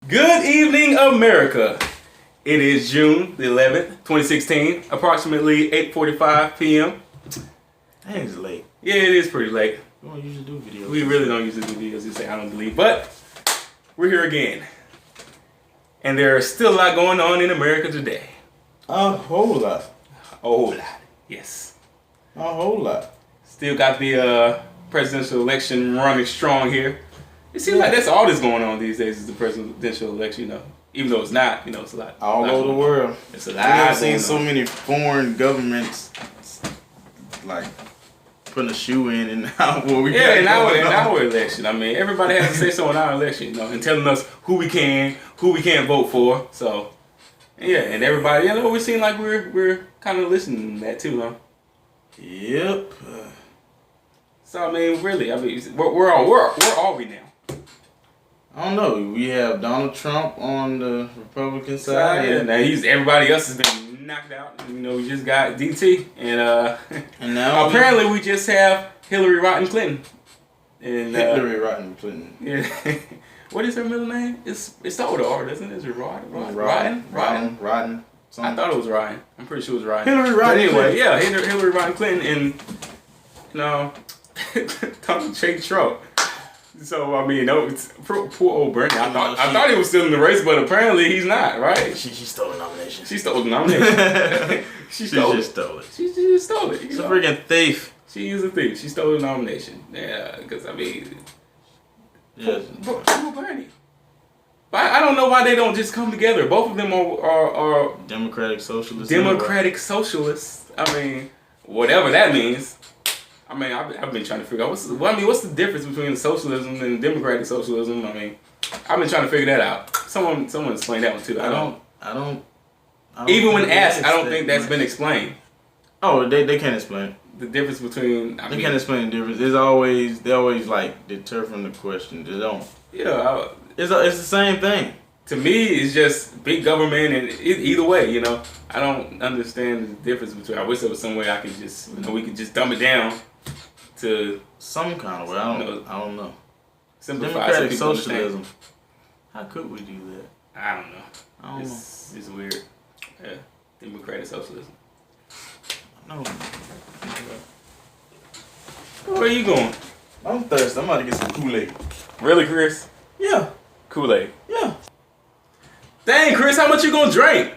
Good evening, America. It is June the 11th, 2016, approximately 8:45 p.m. I think it's late. Yeah, it is pretty late. We don't usually do videos. We really don't usually do videos, you say I don't believe. But we're here again. And there's still a lot going on in America today. A whole lot. A whole lot, yes. A whole lot. Still got the presidential election running strong here. It seems like that's all that's going on these days is the presidential election, you know. Even though it's not, you know, it's a lot. All over the world. It's a lot. I've seen so many foreign governments like putting a shoe in and now what we got in our election. I mean, everybody has to say so in our election, you know, and telling us who we can't vote for. So, yeah, and everybody, you know, we seem like we're kind of listening to that too, huh? Yep. So I mean, really, where are we now? I don't know. We have Donald Trump on the Republican side. Yeah, now everybody else has been knocked out. You know, we just got DT, and now apparently we just have Hitlary Rotten Clinton. And Hitlary Rotten Clinton. Yeah. What is her middle name? It's started with R, doesn't it? Is it Rotten? I thought it was Ryan. I'm pretty sure it was Ryan. Hitlary Rotten. Anyway, yeah, Hitlary Rotten Clinton and Donald J. Trump. So I mean, no, it's poor old Bernie. I thought he was still in the race, but apparently he's not. Right? She stole the nomination. She stole the nomination. She just stole it. She just stole it. She's a freaking thief. She is a thief. She stole the nomination. Yeah, because I mean, poor Bernie. But I don't know why they don't just come together. Both of them are Democratic Socialists. Democratic Socialists. I mean, whatever that means. I mean, I've been trying to figure out what's the difference between socialism and democratic socialism. I mean, I've been trying to figure that out. Someone explain that one too. I don't even when asked, I don't think that's been explained. Oh, they can't explain the difference between. They can't explain the difference. They always like deter from the question. They don't. Yeah, it's the same thing. To me, it's just big government, and either way, you know, I don't understand the difference between. I wish there was some way I could just, we could just dumb it down to some kind of way. I don't know. Simplify Democratic socialism. How could we do that? I don't know. It's weird. Yeah, democratic socialism. No. Where are you going? I'm thirsty. I'm about to get some Kool-Aid. Really, Chris? Yeah. Kool-Aid. Yeah. Dang, Chris, how much you gonna drink?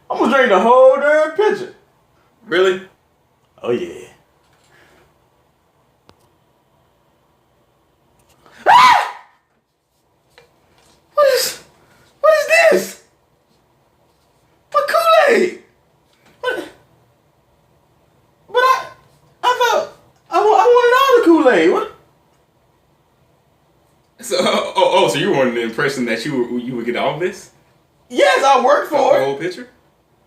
I'm gonna drink the whole damn pitcher. Really? Oh yeah. What is this? What Kool-Aid? What? But I thought I wanted all the Kool-Aid. What? So, so you were under the impression that you would get all of this? Yes, I worked for it. The whole picture?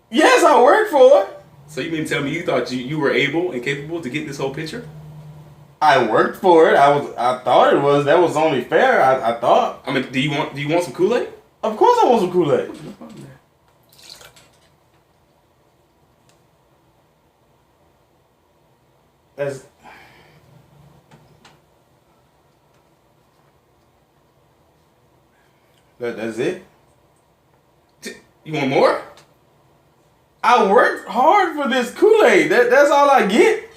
Yes, I worked for it. So you mean to tell me you thought you were able and capable to get this whole picture? I worked for it. I thought it was. That was only fair. I thought. I mean, do you want some Kool-Aid? Of course, I want some Kool-Aid. No problem there. That's it. You want more? I worked hard for this Kool-Aid. That's all I get.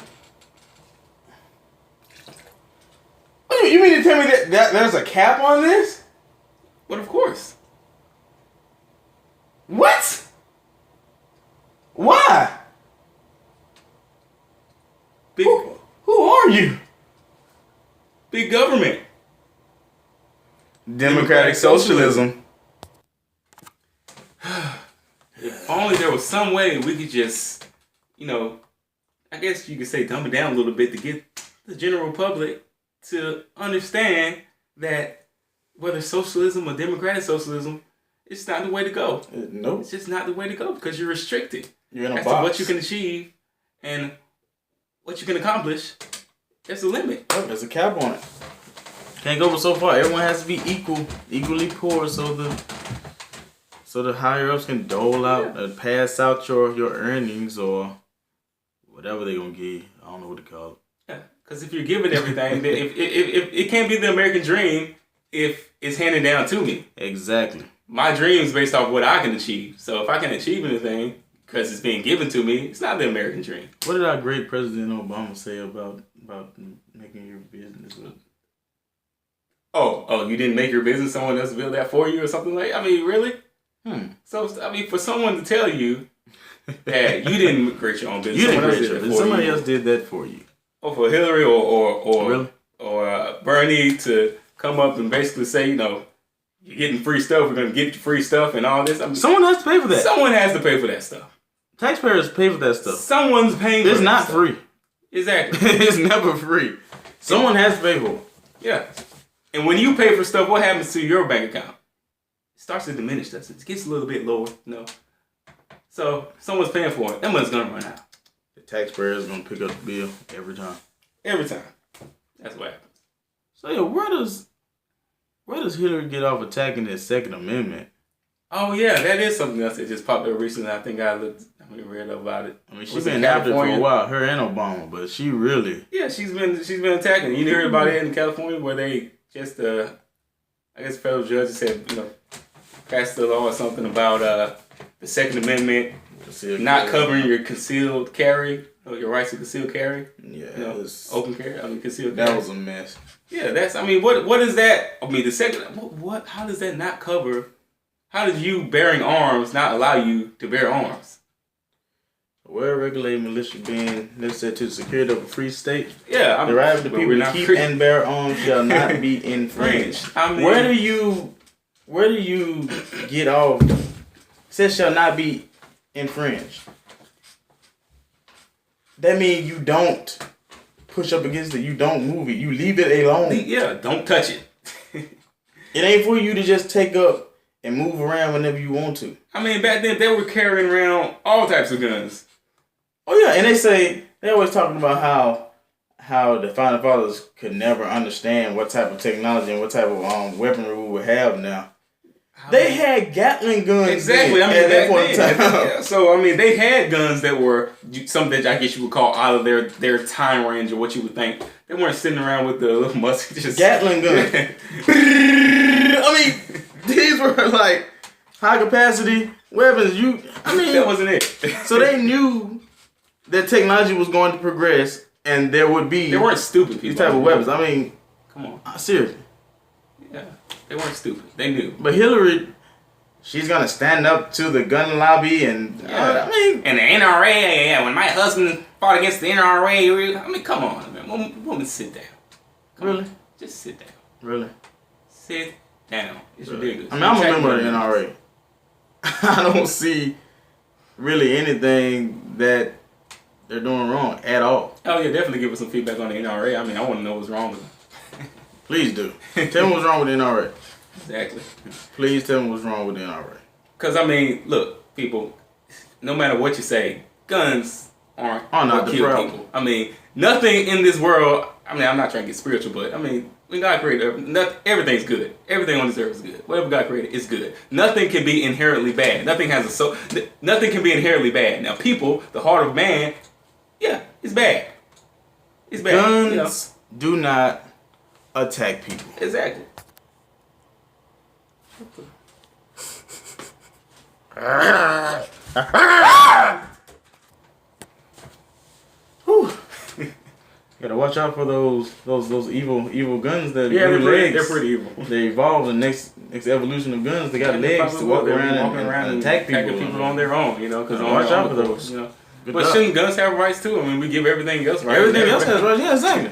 You mean to tell me that there's a cap on this? But of course. What? Why? Who are you? Big government. Democratic socialism. If only there was some way we could just, I guess you could say dumb it down a little bit to get the general public to understand that whether socialism or democratic socialism, it's not the way to go. Nope. It's just not the way to go because you're restricted. You're in a as box. to what you can achieve and what you can accomplish. There's a limit. Oh, there's a cap on it. Can't go so far. Everyone has to be equally poor, so the higher ups can dole out and pass out your earnings or whatever they gonna give you. I don't know what to call it. Yeah, because if you're given everything, then if it can't be the American dream if it's handed down to me. Exactly. My dream's based off what I can achieve. So if I can achieve anything because it's being given to me, it's not the American dream. What did our great President Obama say about making your business? Oh, you didn't make your business, someone else built that for you or something like that? I mean, really? So, I mean, for someone to tell you that you didn't create your own business, somebody else did that for you. Or for Hitlary or really? or Bernie to come up and basically say, you know, you're getting free stuff, we're going to get you free stuff and all this. I mean, someone has to pay for that. Someone has to pay for that stuff. Taxpayers pay for that stuff. Someone's paying for it. It's not free. Exactly. It's never free. Someone has to pay for it. Yeah. And when you pay for stuff, what happens to your bank account? It starts to diminish. It gets a little bit lower, you know. So someone's paying for it. That money's going to run out. The taxpayer is going to pick up the bill every time. Every time. That's what happens. So yeah, where does Hitlary get off attacking the Second Amendment? Oh yeah, that is something else that just popped up recently. I think I read about it. I mean, she's been after it for a while, her and Obama, but she really. Yeah, she's been attacking. You heard about it in California where they just I guess federal judge said, you know, passed the law or something about the Second Amendment not covering your concealed carry or your rights to concealed carry. Yeah, you know, open carry. I mean, concealed carry. That was a mess. Yeah, that's. I mean, what is that? I mean, the second. What? How does that not cover? How does you bearing arms not allow you to bear arms? Well-regulated militia being necessary to the security of a free state. Yeah, the right of the people to keep and bear arms shall not be infringed. I mean, where do you get off? It says shall not be infringed. That means you don't push up against it. You don't move it. You leave it alone. Yeah, don't touch it. It ain't for you to just take up and move around whenever you want to. I mean, back then they were carrying around all types of guns. Oh yeah, and they always talking about how the founding fathers could never understand what type of technology and what type of weaponry we would have now. They had Gatling guns. Exactly. I mean, at that point in time. Yeah. So I mean, they had guns that were something that I guess you would call out of their time range or what you would think. They weren't sitting around with the little musket. Just Gatling guns. I mean, these were like high capacity weapons. That wasn't it. So they knew that technology was going to progress, and there would be. They weren't stupid people. These type of weapons. I mean, come on, seriously. Yeah, they weren't stupid. They knew. But Hitlary, she's gonna stand up to the gun lobby, and I mean, and the NRA. Yeah, when my husband fought against the NRA, I mean, come on, man, woman, sit down. Really? Just sit down. Really? Sit down. It's ridiculous. I mean, I'm a member of the NRA. I don't see really anything that they're doing wrong at all. Oh yeah, definitely give us some feedback on the NRA. I mean, I want to know what's wrong with them. Please do. Tell me what's wrong with the NRA. Exactly. Please tell me what's wrong with the NRA. Because, I mean, look, people, no matter what you say, guns aren't not the kill problem. people. I mean, nothing in this world, I mean, I'm not trying to get spiritual, but, I mean, when God created everything's good. Everything on this earth is good. Whatever God created is good. Nothing can be inherently bad. Nothing can be inherently bad. Now, people, the heart of man, yeah, it's bad. It's bad. Guns do not attack people. Exactly. Whew. Gotta watch out for those evil guns that they're legs. pretty evil. They evolve the next evolution of guns. They got legs to walk around and attack people on their own. You know, because watch out for those. You know. But shouldn't guns have rights too? I mean, we give everything else rights. Everything else has rights. Yeah, exactly.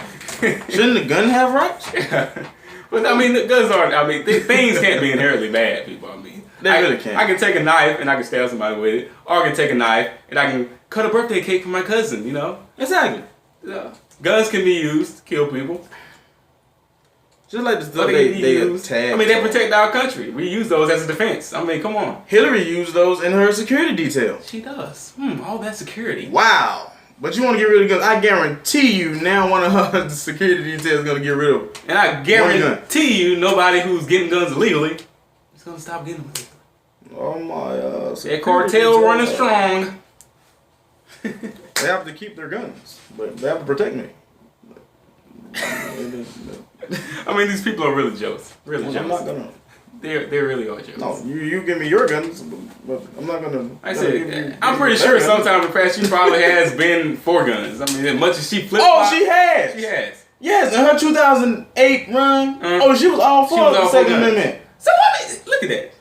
Shouldn't the gun have rights? Yeah. But I mean, the guns aren't. I mean, things can't be inherently bad, people. I mean, they really can't. I can take a knife and I can stab somebody with it, or I can take a knife and I can cut a birthday cake for my cousin. You know, exactly. Yeah. Guns can be used to kill people. Just like the stuff they attack. I mean, they protect our country. We use those as a defense. I mean, come on. Hitlary used those in her security detail. She does. All that security. Wow. But you want to get rid of guns? I guarantee you now one of her security details is going to get rid of them. And I guarantee you nobody who's getting guns illegally is going to stop getting them illegally. Oh my that cartel running strong. They have to keep their guns, but they have to protect me. I mean, these people are really jokes. Really jokes. I'm not gonna. They really are jokes. No, you give me your guns, but I'm not gonna. I said, I'm pretty sure sometime in the past she probably has been for guns. I mean, as much as she flipped. Oh, she has. She has. Yes, in her 2008 run. Oh, she was all for the Second Amendment. So I mean, look at that.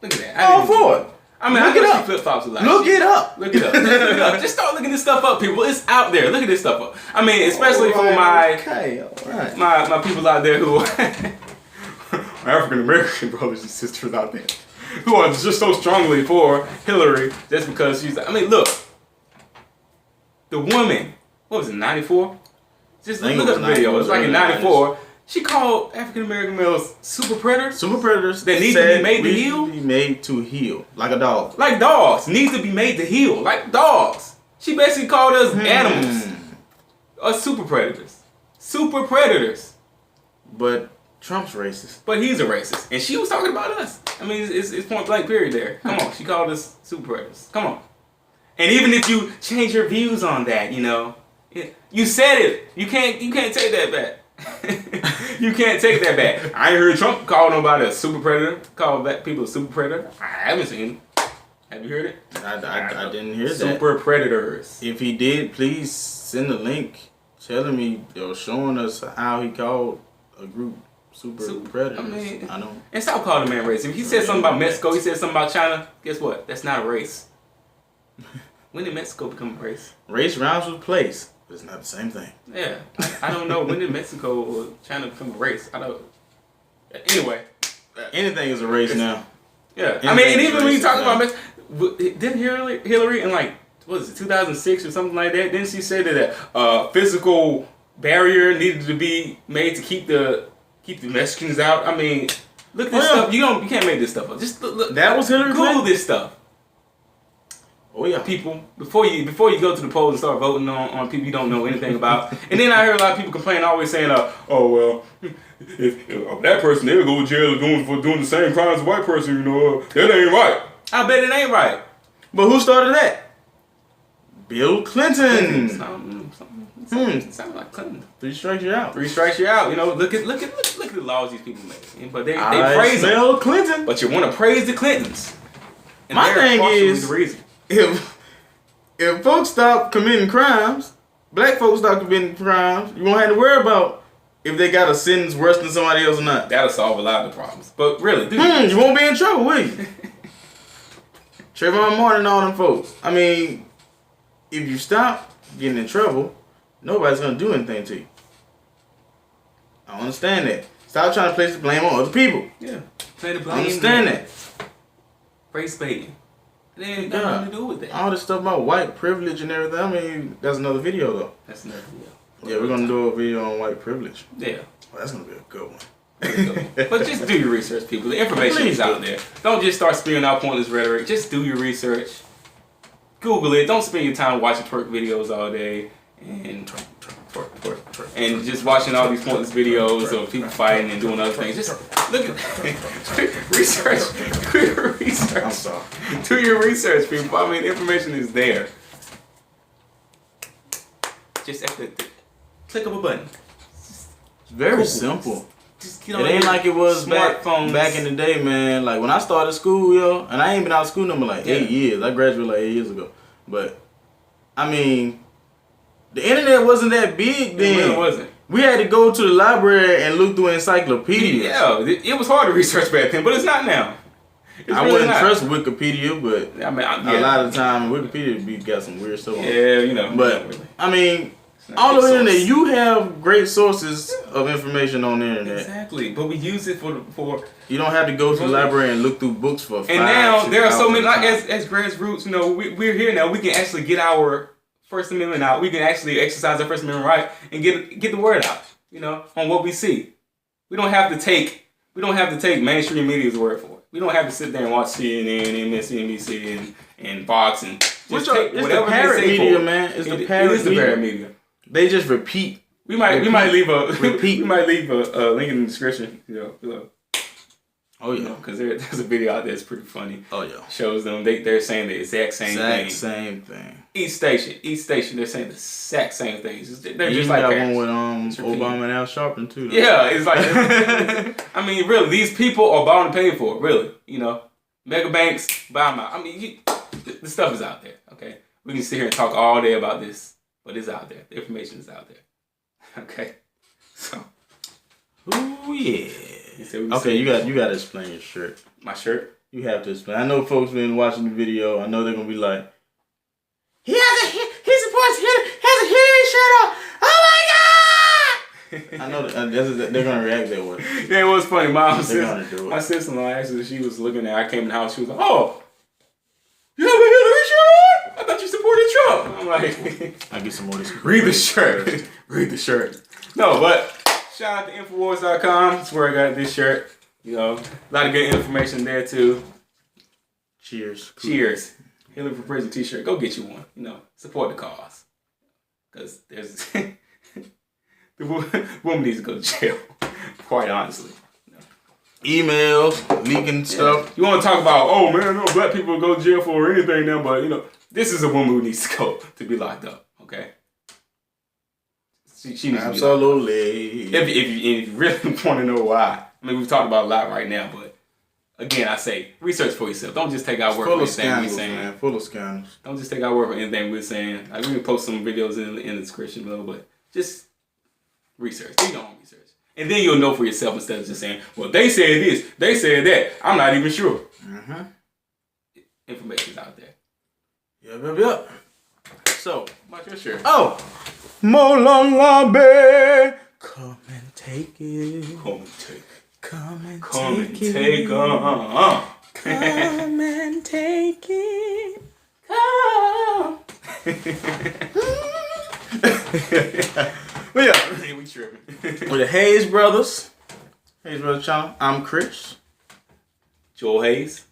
Look at that. All for it. I mean, I know she flip flops a lot. Look it up. Look it up. Just look it up. Just start looking this stuff up, people. It's out there. Look at this stuff up. I mean, especially for my people out there who my African American brothers and sisters out there who are just so strongly for Hitlary just because she's. I mean, look, the woman. What was it? 94. Just look at the video. It's like in 94. She called African American males super predators. Super predators that need to be made to heal. Be made to heal like a dog. Like dogs need to be made to heal like dogs. She basically called us animals. Us super predators. Super predators. But Trump's racist. But he's a racist, and she was talking about us. I mean, it's point blank period there. Come on, she called us super predators. Come on. And even if you change your views on that, you know, you said it. You can't take that back. You can't take that back. I ain't heard Trump call nobody a super predator. Call back people a super predator. I haven't seen it. Have you heard it? I didn't hear that. Super predators. If he did, please send a link telling me or showing us how he called a group super predators. I mean, I know. And stop calling the man racist. If he said something about Mexico, he said something about China. Guess what? That's not a race. When did Mexico become a race? Race rhymes with place. It's not the same thing. Yeah. I don't know. When did Mexico or China become a race? I don't. Anyway. Anything is a race now. Yeah. I mean, and even when you talk about Mexico, didn't Hillary in like, what was it, 2006 or something like that? Didn't she say that a physical barrier needed to be made to keep the Mexicans out? I mean, look at this stuff. You can't make this stuff up. Just look. That was Hillary Clinton? Google this stuff. Oh yeah, people. Before you go to the polls and start voting on people you don't know anything about. And then I heard a lot of people complain, always saying, "Oh well, if that person they'll go to jail for doing the same crimes as a white person, you know, that ain't right." I bet it ain't right. But who started that? Bill Clinton. Sound like Clinton. 3 strikes you're out. 3 strikes you're out. You know, look at the laws these people make. But they praise Bill them. Clinton. But you want to praise the Clintons. And my thing is, the reason. If folks stop committing crimes, black folks stop committing crimes, you won't have to worry about if they got a sentence worse than somebody else or not. That'll solve a lot of the problems. But really, you won't be in trouble, will you? Trayvon Martin and all them folks. I mean, if you stop getting in trouble, nobody's going to do anything to you. I understand that. Stop trying to place the blame on other people. Yeah. Play the blame. I understand that. Race baiting. It ain't got nothing to do with that. All this stuff about white privilege and everything. I mean, that's another video though. That's another video. Yeah, we're gonna do a video on white privilege. Yeah. Well, that's gonna be a good one. But just do your research, people. The information is out there. Don't just start spewing out pointless rhetoric. Just do your research. Google it. Don't spend your time watching twerk videos all day and and just watching all these pointless videos of people fighting and doing other things. Just look at research. Do your research. I'm sorry. Do your research, people. I mean, the information is there. Just have to click of a button. It's very simple. Just it ain't like it was back in the day, man. Like when I started school, yo, and I ain't been out of school no more like 8 years. I graduated like 8 years ago. But I mean, the internet wasn't that big then. It really wasn't. We had to go to the library and look through encyclopedias. Yeah, it was hard to research back then, but it's not now. I really wouldn't trust Wikipedia, but I mean, a lot of the time Wikipedia got some weird stuff on it. Yeah, you know. But really. I mean, all over the internet, you have great sources of information on the internet. Exactly, but we use it for. You don't have to go to the library and look through books for 5 And now there are so many, like as grassroots, you know, we're here now. We can actually get our First Amendment out. We can actually exercise our First Amendment right and get the word out, you know, on what we see. We don't have to take mainstream media's word for it. We don't have to sit there and watch CNN, MSNBC, and Fox and just take whatever the Parrot Media, man. It's the Parrot Media. They just repeat. We might leave a link in the description, you know, below. Oh yeah. Because there's a video out there that's pretty funny. Oh yeah. Shows them they're saying the exact same thing. Same thing. Each station, they're saying the exact same things. They're just like got one with Obama and Al Sharpton too. Though. Yeah, it's like I mean, really, these people are bound to pay for it. Really, mega banks buy them out. I mean, the stuff is out there. Okay, we can sit here and talk all day about this, but it's out there. The information is out there. Okay, so. Ooh yeah. Okay, you got to explain your shirt. My shirt? You have to explain. I know folks been watching the video. I know they're gonna be like, he supports Hitlary. Has a Hitlary shirt on. Oh my god! I know they're gonna react that way. Yeah, it was funny. My sister-in-law actually, she was looking at. I came in the house. She was like, "Oh, you have a Hitlary shirt on? I thought you supported Trump." I'm like, I get some more of this. Read the shirt. Read the shirt. No, but. Shout out to Infowars.com. That's where I got this shirt. A lot of good information there too. Cheers. Cheers. Hitlary for Prison t-shirt. Go get you one. Support the cause. Because there's the woman needs to go to jail. Quite honestly. Emails, leaking stuff. You want to talk about, oh man, no black people go to jail for anything now, but this is a woman who needs to go to be locked up. Okay. She needs absolutely. If you really want to know why, I mean, we've talked about a lot right now, but again, I say research for yourself. Don't just take our word for anything we're saying. Man. Full of scandals. Don't just take our word for anything we're saying. Like, we can post some videos in the description below, but just research. Do your own research, and then you'll know for yourself instead of just saying, "Well, they said this, they said that." I'm not even sure. Information's out there. Yep. So, about your shirt? Oh. Molalabe, come and take it. Come and take it. Come and Come take and it. take it. Come and take it. Come. Well, yeah, we tripping. with the Hayes Brothers channel. I'm Chris. Joel Hayes.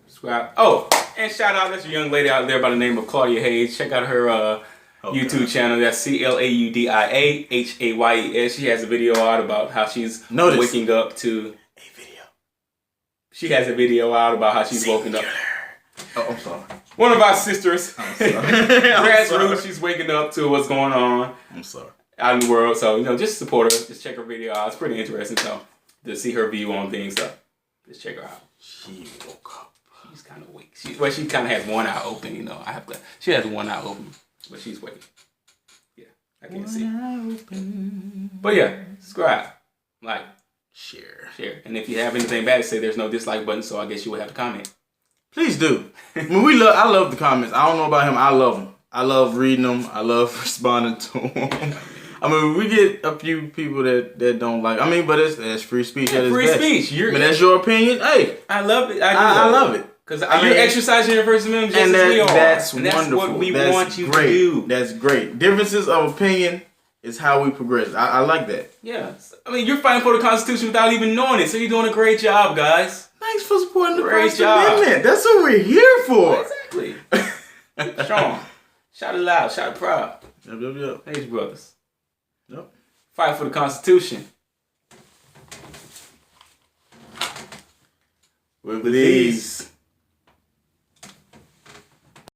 Subscribe. Oh, and shout out, there's a young lady out there by the name of Claudia Hayes. Check out her YouTube channel. That's ClaudiaHayes. She has a video out about how she's waking up to a video. She has a video out about how she's woken up. Oh, I'm sorry. One of our sisters. I'm sorry. Grassroots. She's waking up to what's going on. I'm sorry. Out in the world. So, just support her. Just check her video out. It's pretty interesting. So, to see her view on things. So, just check her out. She woke up. She's kind of weak. She kind of has one eye open. She has one eye open. But she's waiting. Yeah, I can't see. But yeah, subscribe, like, share. And if you have anything bad to say, there's no dislike button, so I guess you would have to comment. Please do. I love the comments. I don't know about him. I love them. I love reading them. I love responding to them. I mean, we get a few people that don't like. I mean, but it's free speech. Yeah, free speech. That's your opinion. Hey, I love it. I love it. Because you're exercising your First Amendment just as we are. That's and wonderful. That's what we want you to do. That's great. Differences of opinion is how we progress. I like that. Yeah. I mean, you're fighting for the Constitution without even knowing it, so you're doing a great job, guys. Thanks for supporting the First Amendment. That's what we're here for. Exactly. Strong. Shout it loud. Shout it proud. Yep. Hayes Brothers. Yep. Fight for the Constitution. With these.